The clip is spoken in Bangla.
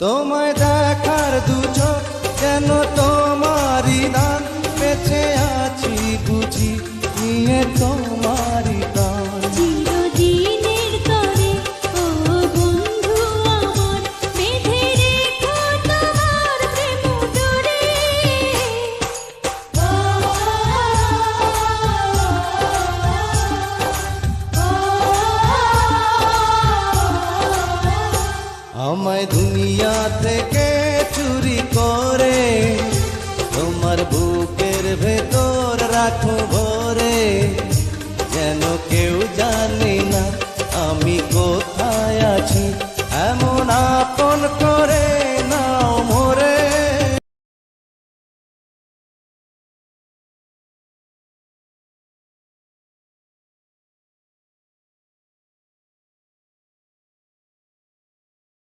তোমায় দেখার দু চোখ যেন তোমারই দান, বেঁচে আছি বুঝি নিয়ে তোমারই গান। চিরদিনের তরে ও বন্ধু আমার, বেঁধে রেখো তোমার প্রেম ডোরে। আমায় দুনিয়া থেকে চুরি করে তোমার বুকের ভেতর রাখো ভরে, যেন কেউ জানে না আমি কোথায় আছি, এমন আপন করে